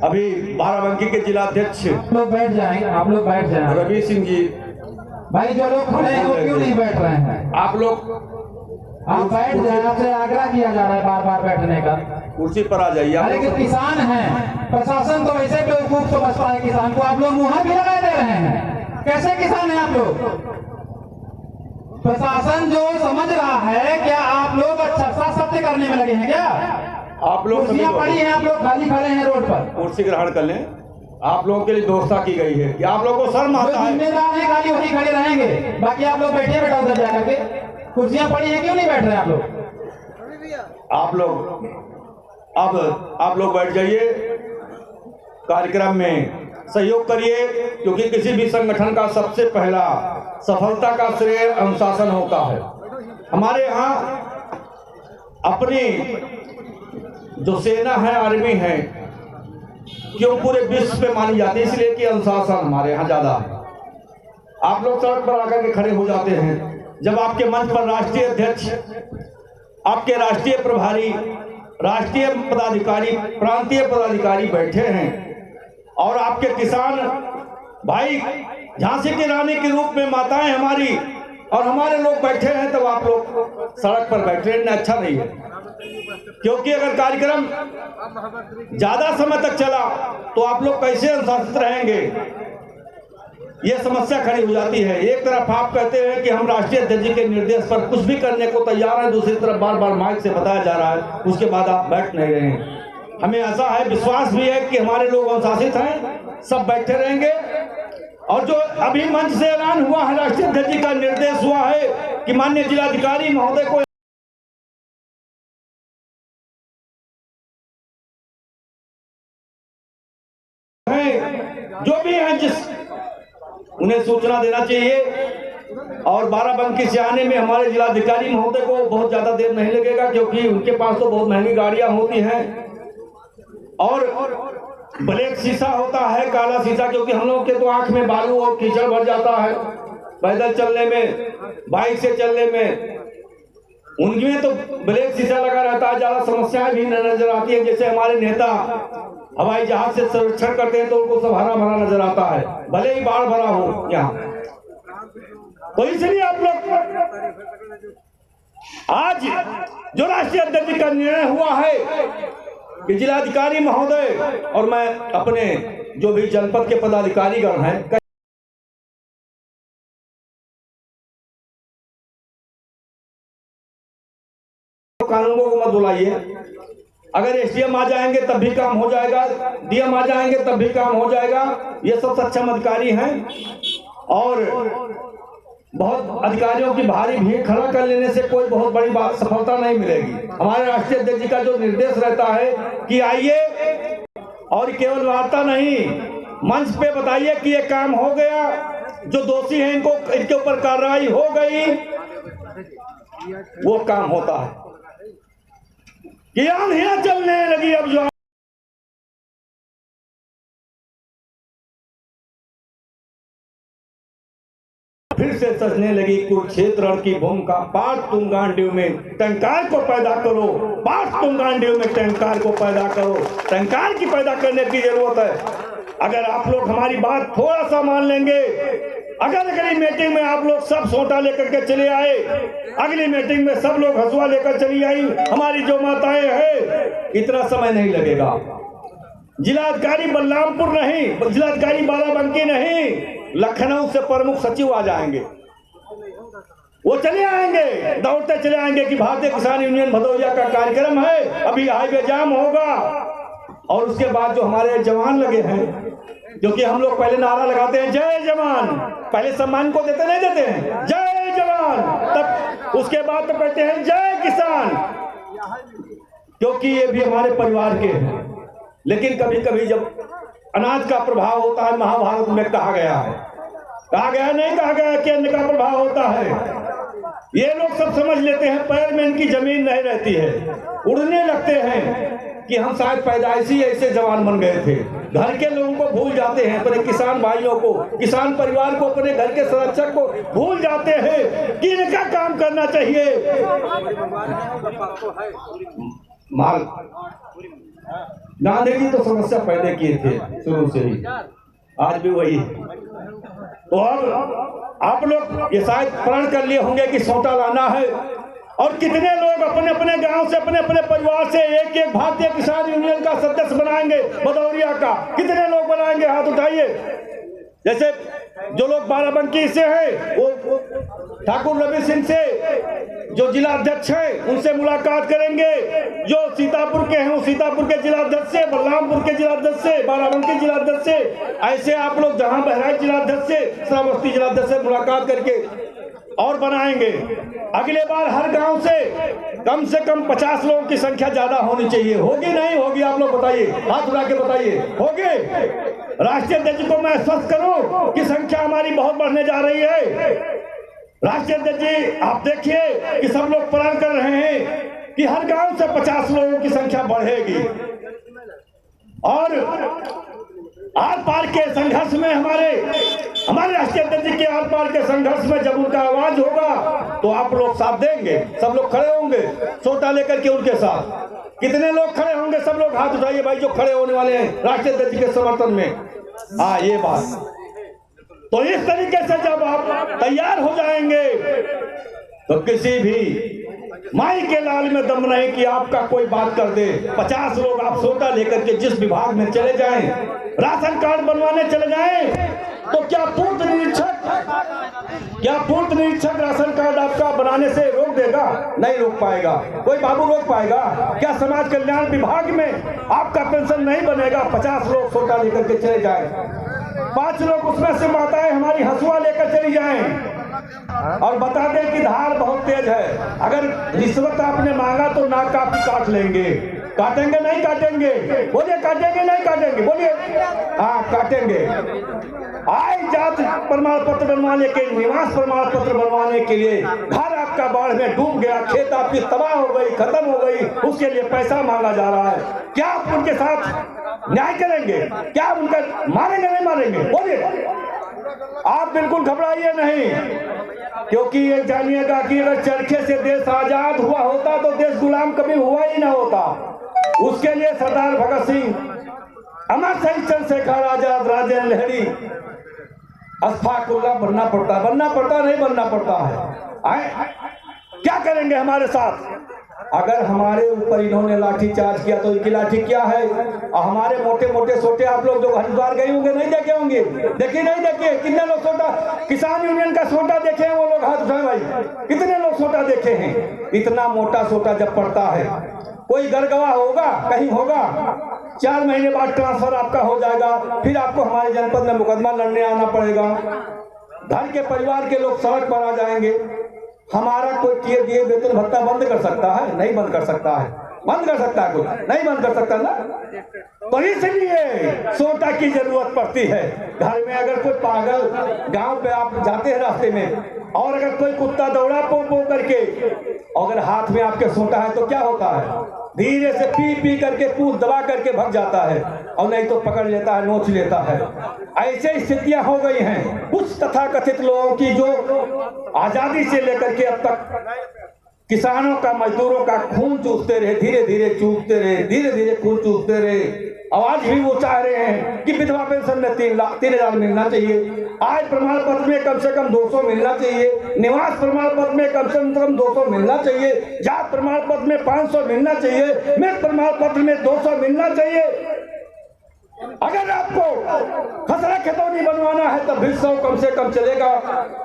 अभी बाराबंकी के जिला अध्यक्ष लोग बैठ जाएंगे, आप लोग बैठ जाएं। रवि सिंह जी, भाई जो लोग खड़े हैं वो क्यों नहीं बैठ रहे हैं? आप लोग बैठ जाए, आपसे आग्रह किया जा रहा है बार बार बैठने का। कुर्सी पर आ जाइए। अरे कि किसान हैं, प्रशासन तो वैसे बेवकूफ समझता है किसान को, आप लोग मुहर भी लगा दे रहे हैं। कैसे किसान हैं आप लोग? प्रशासन जो समझ रहा है, क्या आप लोग अच्छा सत्य करने में लगे हैं क्या? आप लोग कुर्सियां पड़ी हैं, आप लोग खाली खड़े हैं रोड पर। कुर्सी ग्रहण कर लें। आप लोगों के लिए व्यवस्था की गई है कि आप लोगों को शर्म आता है। जिम्मेदार है खाली वही खड़े रहेंगे, बाकी आप लोग बैठिए बेटा उधर जाकर के। कुर्सियां पड़ी हैं, क्यों नहीं बैठ रहे आप लोग? आप लोग बैठ जाइए, कार्यक्रम में सहयोग करिए, क्योंकि किसी भी संगठन का सबसे पहला सफलता का श्रेय अनुशासन होता है। हमारे यहाँ अपनी जो सेना है, आर्मी है, क्यों पूरे विश्व पे मानी जाती है, इसलिए कि अनुशासन हमारे यहाँ ज्यादा है। आप लोग सड़क पर आकर के खड़े हो जाते हैं जब आपके मंच पर राष्ट्रीय अध्यक्ष, आपके राष्ट्रीय प्रभारी, राष्ट्रीय पदाधिकारी, प्रांतीय पदाधिकारी बैठे हैं और आपके किसान भाई, झांसी की रानी के रूप में माताएं हमारी और हमारे लोग बैठे हैं, तब आप लोग सड़क पर बैठे हैं। अच्छा नहीं है, क्योंकि अगर कार्यक्रम ज्यादा समय तक चला तो आप लोग कैसे अनुशासित रहेंगे, ये समस्या खड़ी हो जाती है। एक तरफ आप कहते हैं कि हम राष्ट्रीय अध्यक्ष जी के निर्देश पर कुछ भी करने को तैयार हैं, दूसरी तरफ बार बार माइक से बताया जा रहा है, उसके बाद आप बैठ नहीं रहे हैं। हमें ऐसा है, विश्वास भी है कि हमारे लोग अनुशासित हैं, सब बैठे रहेंगे। और जो अभी मंच से ऐलान हुआ है, राष्ट्रीय अध्यक्ष जी का निर्देश हुआ है कि माननीय जिलाधिकारी महोदय को जो भी है उन्हें सूचना देना चाहिए। और बाराबंकी से आने में हमारे जिलाधिकारी महोदय को बहुत ज्यादा देर नहीं लगेगा, क्योंकि उनके पास तो बहुत महंगी गाड़ियां होती हैं और ब्लैक शीशा होता है, काला शीशा, क्योंकि हम लोग के तो आंख में बालू और कीचड़ भर जाता है पैदल चलने में, बाइक से चलने में। उनमें तो ब्लैक शीशा लगा रहता है, ज्यादा समस्याएं भी नजर आती है। जैसे हमारे नेता हवाई जहाज से संरक्षण करते हैं तो उनको सब हरा भरा नजर आता है, भले ही बाढ़ भरा हो यहाँ। तो इसलिए आप लोग आज जो राष्ट्रीय अध्यक्ष का निर्णय हुआ है कि जिलाधिकारी महोदय और मैं अपने जो भी जनपद के पदाधिकारीगण हैं, कानूनों को मत बुलाइए। अगर एसडीएम आ जाएंगे तब भी काम हो जाएगा, डीएम आ जाएंगे तब भी काम हो जाएगा। ये सब सक्षम अधिकारी हैं और बहुत अधिकारियों की भारी भीड़ खड़ा कर लेने से कोई बहुत बड़ी बात सफलता नहीं मिलेगी। हमारे राष्ट्रीय अध्यक्ष जी का जो निर्देश रहता है कि आइए और केवल वार्ता नहीं, मंच पे बताइए कि ये काम हो गया, जो दोषी हैं इनके ऊपर कार्रवाई हो गई, वो काम होता है। कि आंधियां चलने लगी, अब जो फिर से सजने लगी कुरुक्षेत्र की भूमिका। पाठ तुम गांडीव में टंकार को पैदा करो, पाठ तुम गांडीव में टंकार को पैदा करो। टंकार की पैदा करने की जरूरत है। अगर आप लोग हमारी बात थोड़ा सा मान लेंगे, अगर अगली मीटिंग में आप लोग सब सोटा लेकर के चले आए, अगली मीटिंग में सब लोग हसुआ लेकर चली आई, हमारी जो माताएं हैं, इतना समय नहीं लगेगा। जिलाधिकारी बलरामपुर नहीं, जिलाधिकारी बाराबंकी नहीं, लखनऊ से प्रमुख सचिव आ जाएंगे, वो चले आएंगे, दौड़ते चले आएंगे कि भारतीय किसान यूनियन भदौरिया का कार्यक्रम है, अभी हाईवे जाम होगा। और उसके बाद जो हमारे जवान लगे हैं, जो कि हम लोग पहले नारा लगाते हैं जय जवान, पहले सम्मान को देते नहीं देते हैं जय जवान, तब उसके बाद तो कहते हैं जय किसान, क्योंकि ये भी हमारे परिवार के हैं। लेकिन कभी कभी जब अनाज का प्रभाव होता है, महाभारत में कहा गया है, नहीं कहा गया कि अन्न का प्रभाव होता है। ये लोग सब समझ लेते हैं, पैर में इनकी जमीन नहीं रहती है, उड़ने लगते हैं। कि हम शायद पैदाइशी ऐसे जवान बन गए थे। घर के लोगों को भूल जाते हैं, अपने किसान भाइयों को, किसान परिवार को, अपने घर के संरक्षक को भूल जाते हैं कि इनका काम करना चाहिए। माल गांधी जी तो समस्या पैदा किए थे शुरू से ही, आज भी वही है। तो अब आप लोग ये शायद प्रण कर लिए होंगे कि सोटा लाना है, और कितने लोग अपने अपने गांव से, अपने अपने परिवार से एक एक भारतीय किसान यूनियन का सदस्य बनाएंगे, भदौरिया का कितने लोग बनाएंगे? हाथ उठाइए। जैसे जो लोग बाराबंकी से हैं, वो ठाकुर रवि सिंह से जो जिला अध्यक्ष हैं उनसे मुलाकात करेंगे, जो सीतापुर के हैं वो सीतापुर के जिला अध्यक्ष से, बलरामपुर के जिला अध्यक्ष से, बाराबंकी जिला अध्यक्ष से, ऐसे आप लोग जहां बहराइच जिला अध्यक्ष से, श्रावस्ती जिला अध्यक्ष से मुलाकात करके और बनाएंगे। अगले बार हर गांव से कम 50 लोगों की संख्या ज्यादा होनी चाहिए। होगी नहीं होगी? आप लोग बताइए, हाथ उठा के बताइए। होगे? राष्ट्रीय अध्यक्ष को मैं आश्वस्त करूं कि संख्या हमारी बहुत बढ़ने जा रही है। राष्ट्रीय अध्यक्ष जी आप देखिए कि सब लोग प्रण कर रहे हैं कि हर गांव से 50 लोगों की संख्या बढ़ेगी, और आर पार के संघर्ष में हमारे राष्ट्रीय अध्यक्ष के आर पार के संघर्ष में जब उनका आवाज होगा तो आप लोग साथ देंगे, सब लोग खड़े होंगे सोटा लेकर के उनके साथ। कितने लोग खड़े होंगे? सब लोग हाथ उठाइए भाई जो खड़े होने वाले हैं राष्ट्रीय अध्यक्ष के समर्थन में। हाँ, ये बात तो इस तरीके से जब आप तैयार हो जाएंगे तो किसी भी माई के लाल में दम नहीं कि आपका कोई बात कर दे। 50 लोग आप सोटा लेकर के जिस विभाग में चले जाएं, राशन कार्ड बनवाने चले जाएं, तो क्या पूर्व निरीक्षक राशन कार्ड आपका बनाने से रोक देगा? नहीं रोक पाएगा। कोई बाबू रोक पाएगा? क्या समाज कल्याण विभाग में आपका पेंशन नहीं बनेगा? 50 लोग सोटा लेकर के चले जाएं, 5 लोग उसमें से माताएं हमारी हंसुआ लेकर चली जाएं और बता दें कि धार बहुत तेज है, अगर रिश्वत आपने मांगा तो नाक काफी काट लेंगे। काटेंगे नहीं काटेंगे? बोलिए काटेंगे नहीं काटेंगे? बोलिए हाँ काटेंगे। आय जात प्रमाण पत्र बनवाने के, निवास प्रमाण पत्र बनवाने के लिए घर आपका बाढ़ में डूब गया, खेत आपकी तबाह हो गई, खत्म हो गई, उसके लिए पैसा मांगा जा रहा है। क्या आप उनके साथ न्याय करेंगे? क्या उनका मारेंगे नहीं मारेंगे? बोलिए। आप बिल्कुल घबराइए नहीं, क्योंकि ये जानिएगा कि अगर चरखे से देश आजाद हुआ होता तो देश गुलाम कभी हुआ ही ना होता। उसके लिए सरदार भगत सिंह, अमर शहीद चंद्रशेखर आजाद, राजेंद्र लहरी, अशफाकुल्लाह बनना पड़ता नहीं बनना पड़ता है। क्या करेंगे हमारे साथ? अगर हमारे ऊपर इन्होंने लाठी चार्ज किया तो इनकी लाठी क्या है? और हमारे मोटे मोटे सोटे आप लोग जो हरिद्वार गए होंगे नहीं देखे होंगे? देखिए नहीं देखे? कितने लोग सोटा किसान यूनियन का सोटा देखे हैं? वो लोग हाथ उठाए भाई। कितने लोग सोटा देखे हैं? इतना मोटा सोटा जब पड़ता है, कोई गरगवा होगा कहीं होगा, 4 महीने बाद ट्रांसफर आपका हो जाएगा, फिर आपको हमारे जनपद में मुकदमा लड़ने आना पड़ेगा। घर के परिवार के लोग सड़क पर आ जाएंगे। हमारा कोई किए दिए वेतन भत्ता बंद कर सकता है? नहीं बंद कर सकता है। बंद कर सकता है? कोई नहीं बंद कर सकता ना। तो इसलिए सोटा की जरूरत पड़ती है। घर में अगर कोई पागल, गांव पे आप जाते हैं रास्ते में, और अगर कोई कुत्ता दौड़ा पो पो करके, अगर हाथ में आपके सोटा है तो क्या होता है? धीरे से पी करके पूछ दबा करके भाग जाता है, और नहीं तो पकड़ लेता है, नोच लेता है। ऐसे स्थितियां हो गई हैं कुछ तथाकथित लोगों की, जो आजादी से लेकर के अब तक किसानों का, मजदूरों का खून चूसते रहे, धीरे धीरे चूसते रहे, धीरे धीरे खून चूसते रहे। और आज भी वो चाह रहे हैं कि विधवा पेंशन में 3,000 मिलना चाहिए, आय प्रमाण पत्र में कम से कम 200 मिलना चाहिए, निवास प्रमाण पत्र में कम से कम 200 मिलना चाहिए, जात प्रमाण पत्र में 500 मिलना चाहिए, मृत प्रमाण पत्र में 200 मिलना चाहिए। अगर आपको खसरा खतौनी बनवाना है तो भी 100 कम से कम चलेगा।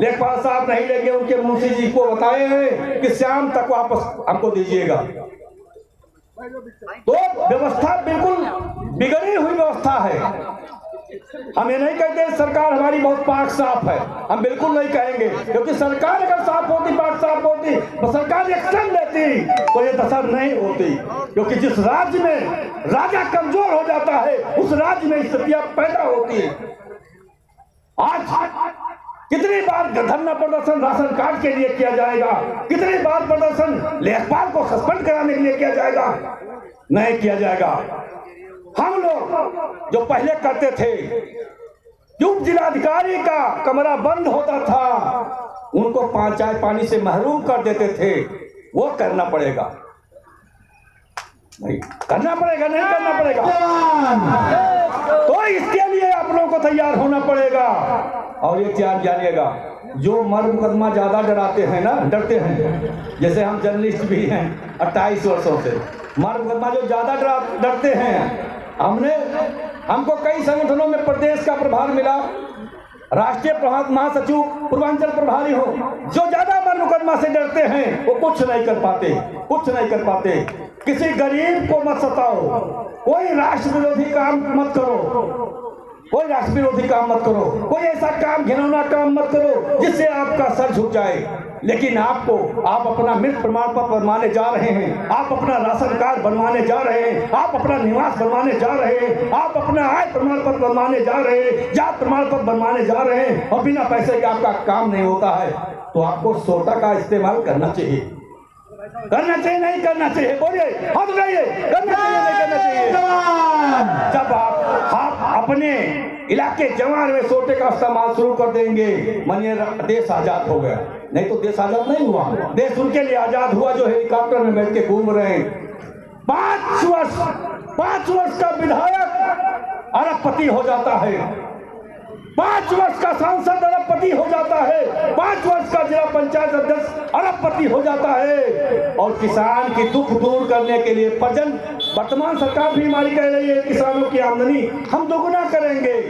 लेखपाल साहब नहीं लेंगे, उनके मुंशी जी को बताए हैं कि शाम तक वापस हमको दीजिएगा। तो व्यवस्था बिल्कुल बिगड़ी हुई व्यवस्था है। हम ये नहीं कहते सरकार हमारी बहुत पाक साफ है, हम बिल्कुल नहीं कहेंगे, क्योंकि सरकार अगर साफ होती, पाक साफ होती, तो सरकार एक्शन लेती तो ये दशा नहीं होती। क्योंकि जिस राज्य में राजा कमजोर हो जाता है उस राज्य में स्थितियां पैदा होती है। आज कितनी बार धरना प्रदर्शन राशन कार्ड के लिए किया जाएगा, कितनी बार प्रदर्शन लेखपाल को सस्पेंड कराने के लिए किया जाएगा, नहीं किया जाएगा। हम लोग जो पहले करते थे, जो जिलाधिकारी का कमरा बंद होता था, उनको चाय पानी से महरूम कर देते थे, वो करना पड़ेगा। नहीं करना पड़ेगा, नहीं करना पड़ेगा। तो इसके लिए आप लोगों को तैयार होना पड़ेगा। और ये ध्यान जानिएगा, जो मर्द मुकदमा ज्यादा डराते हैं ना, डरते हैं, जैसे हम जर्नलिस्ट भी हैं 28 वर्षों से, मर्द मुकदमा जो ज्यादा डरते हैं, हमको कई संगठनों में प्रदेश का प्रभार मिला, राष्ट्रीय महासचिव पूर्वांचल प्रभारी हो, जो ज्यादा मर्द मुकदमा से डरते हैं वो कुछ नहीं कर पाते, कुछ नहीं कर पाते। किसी गरीब को मत सताओ, कोई राष्ट्र विरोधी काम मत करो, कोई राष्ट्र विरोधी काम मत करो, कोई ऐसा काम घिनौना काम मत करो जिससे आपका सर झुक जाए। लेकिन आप अपना मृत्यु प्रमाण पत्र बनवाने जा रहे हैं, आप अपना राशन कार्ड बनवाने जा रहे हैं, आप अपना निवास बनवाने जा रहे हैं, आप अपना आय प्रमाण पत्र बनवाने जा रहे हैं, जात प्रमाण पत्र बनवाने जा रहे हैं, और बिना पैसे के आपका काम नहीं होता है, तो आपको सोटा का इस्तेमाल करना चाहिए। करना चाहिए, नहीं करना चाहिए? बोलिए, हाथ उठाइए। करना चाहिए, नहीं करना चाहिए? जब आप अपने इलाके जवान में सोटे का इस्तेमाल शुरू कर देंगे, मानिए देश आजाद हो गया। नहीं तो देश आजाद नहीं हुआ, देश उनके लिए आजाद हुआ जो हेलीकॉप्टर में बैठ के घूम रहे हैं। 5 वर्ष का विधायक अरबपति हो जाता है, 5 वर्ष का सांसद अरबपति हो जाता है, 5 वर्ष का जिला पंचायत अध्यक्ष अरबपति हो जाता है। और किसान की दुख दूर करने के लिए वर्तमान सरकार भी हमारी कह रही है, किसानों की आमदनी हम दोगुना करेंगे,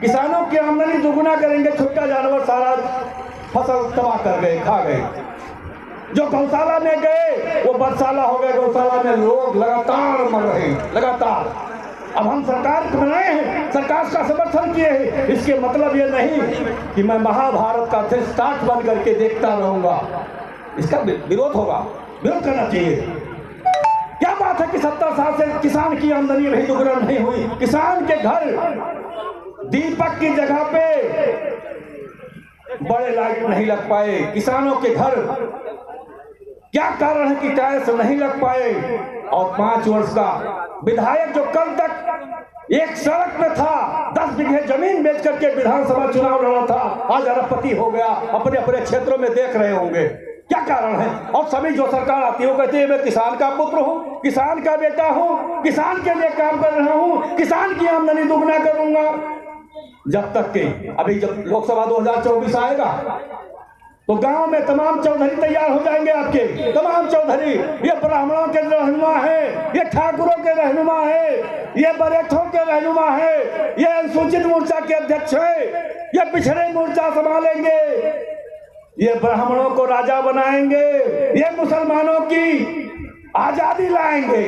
किसानों की आमदनी दोगुना करेंगे। छोटा जानवर सारा फसल तबाह कर गए, खा गए। जो गौशाला में गए वो बदशाला हो गए, गौशाला में लोग लगातार मर रहे हैं, लगातार। अब हम सरकार बनाए हैं, सरकार का समर्थन किए हैं, इसके मतलब ये नहीं कि मैं महाभारत का स्टार्ट बन करके देखता रहूंगा। इसका विरोध होगा, विरोध करना चाहिए। क्या बात है कि 70 साल से किसान की आमदनी रही दुगुना नहीं हुई, किसान के घर दीपक की जगह पे बड़े लाइट नहीं लग पाए, किसानों के घर क्या कारण है कि टाइल्स नहीं लग पाए। और 5 वर्ष का विधायक जो कल तक एक सड़क में था, 10 बीघे जमीन बेच करके विधानसभा चुनाव लड़ा था, आज अरबपति हो गया। अपने अपने क्षेत्रों में देख रहे होंगे क्या कारण है। और सभी जो सरकार आती है वो कहती है मैं किसान का पुत्र हूँ, किसान का बेटा हूँ, किसान के लिए काम कर रहा हूँ, किसान की आमदनी दुगना करूंगा। जब तक के अभी जब लोकसभा 2024 आएगा तो गांव में तमाम चौधरी तैयार हो जाएंगे, आपके तमाम चौधरी। ये ब्राह्मणों के रहनुमा है, ये ठाकुरों के रहनुमा है, ये बरेठों के रहनुमा है, ये अनुसूचित मोर्चा के अध्यक्ष है, ये पिछड़े मोर्चा संभालेंगे, ये ब्राह्मणों को राजा बनाएंगे, ये मुसलमानों की आजादी लाएंगे।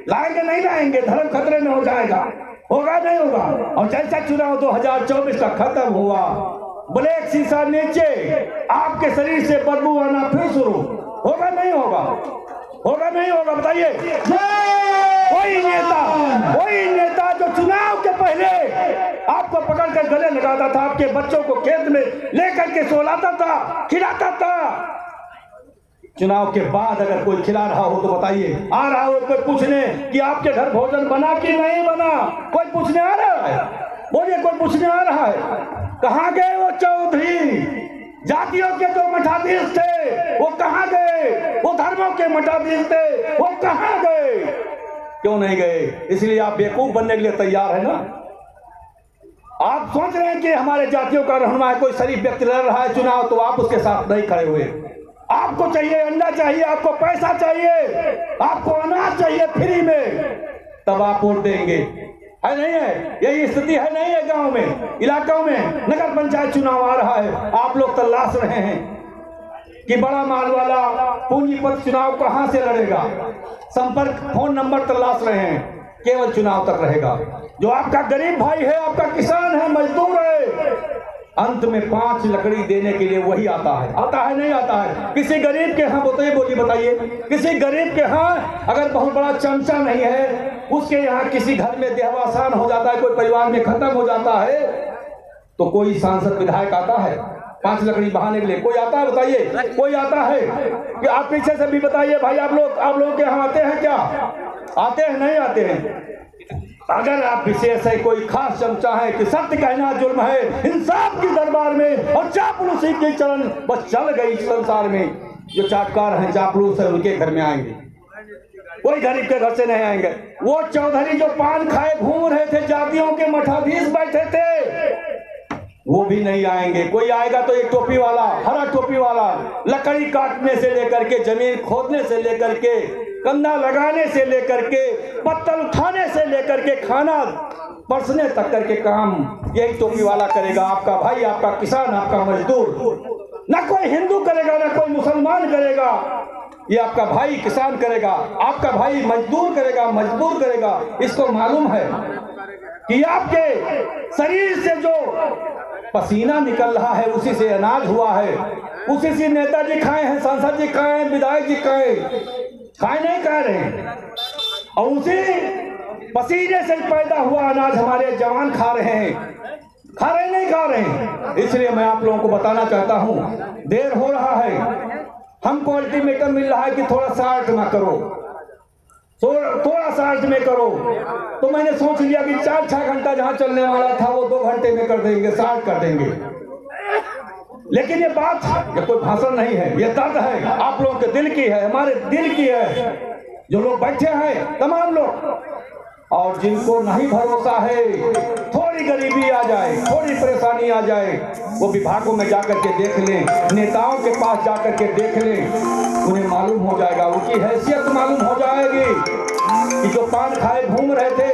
लाएंगे नहीं लाएंगे, धर्म खतरे में हो जाएगा, होगा नहीं होगा। और जैसा चुनाव 2024 का खत्म हुआ, ब्लैक शीशा नीचे, आपके शरीर से बदबू आना फिर शुरू होगा नहीं होगा, होगा नहीं होगा? बताइए। कोई नेता जो चुनाव के पहले आपको पकड़ कर गले लगाता था, आपके बच्चों को खेत में लेकर के सोलाता था, खिलाता था, चुनाव के बाद अगर कोई खिला रहा हो तो बताइए। आ रहा हो कोई पूछने कि आपके घर भोजन बना कि नहीं बना? कोई पूछने आ रहा है? बोलिए, कोई पूछने आ रहा है? कहाँ गए वो चौधरी? जातियों के जो मठाधीश थे वो कहाँ गए? वो धर्मों के मठाधीश थे वो कहाँ गए? क्यों नहीं गए? इसलिए आप बेवकूफ बनने के लिए तैयार है ना। आप सोच रहे हैं कि हमारे जातियों का रहनुमा है, कोई शरीफ व्यक्ति लड़ रहा है चुनाव, तो आप उसके साथ नहीं खड़े हुए। आपको चाहिए अंडा चाहिए, आपको पैसा चाहिए, आपको अनाज चाहिए फ्री में, तब आप वोट देंगे। है नहीं है? यही स्थिति है नहीं है? गांव में, इलाकों में नगर पंचायत चुनाव आ रहा है, आप लोग तलाश रहे हैं कि बड़ा माल वाला पूंजीपति चुनाव कहां से लड़ेगा। संपर्क फोन नंबर तलाश रहे हैं, केवल चुनाव तक रहेगा। जो आपका गरीब भाई है, आपका किसान है, मजदूर है, अंत में 5 लकड़ी देने के लिए वही आता है। आता है नहीं आता है? किसी गरीब के यहाँ बताइए, किसी गरीब के यहाँ अगर बहुत बड़ा चमचा नहीं है, उसके यहाँ किसी घर में देहावसान हो जाता है, कोई परिवार में खत्म हो जाता है, तो कोई सांसद विधायक आता है 5 लकड़ी बहाने के लिए? कोई आता है? बताइए, कोई आता है? कि आप पीछे से भी बताइए भाई, आप लोग के यहाँ आते हैं क्या? आते हैं नहीं आते हैं? अगर आप विशेष है कोई खास चमचा है कि सत्य कहना जुर्म है इंसाफ की दरबार में और चापलूसी के चरण बस चल गई संसार में, जो चाटकार हैं चापलूस है उनके घर में आएंगे, कोई गरीब के घर से नहीं आएंगे। वो चौधरी जो पान खाए घूम रहे थे, जातियों के मठाधीश बैठे थे, वो भी नहीं आएंगे। कोई आएगा तो एक टोपी वाला, हरा टोपी वाला, लकड़ी काटने से लेकर के, जमीन खोदने से लेकर के, कंधा लगाने से लेकर के, पत्थर उठाने से लेकर के, खाना परसने तक करके काम यही टोपी वाला करेगा। आपका भाई, आपका किसान, आपका मजदूर, ना कोई हिंदू करेगा ना कोई मुसलमान करेगा, ये आपका भाई किसान करेगा, आपका भाई मजदूर करेगा, मजदूर करेगा। इसको मालूम है कि आपके शरीर से जो पसीना निकल रहा है उसी से अनाज हुआ है, उसी से नेताजी खाए हैं, सांसद जी खाए हैं, विधायक जी खाए नहीं खा रहे हैं, और उसी पसीने से पैदा हुआ अनाज हमारे जवान खा रहे हैं, खा रहे नहीं खा रहे हैं। इसलिए मैं आप लोगों को बताना चाहता हूं, देर हो रहा है, हमको अल्टीमेटम मिल रहा है कि थोड़ा सा अर्थ में करो, थोड़ा सा अर्थ में करो। तो मैंने सोच लिया कि 4-6 घंटा जहां चलने वाला था वो 2 घंटे में कर देंगे, 60 कर देंगे। लेकिन ये बात, ये कोई भाषण नहीं है, ये दर्द है, आप लोगों के दिल की है, हमारे दिल की है, जो लोग बैठे हैं तमाम लोग, और जिनको नहीं भरोसा है, थोड़ी गरीबी आ जाए, थोड़ी परेशानी आ जाए, वो विभागों में जाकर के देख लें, नेताओं के पास जाकर के देख लें, उन्हें मालूम हो जाएगा, उनकी हैसियत मालूम हो जाएगी कि जो पान खाए घूम रहे थे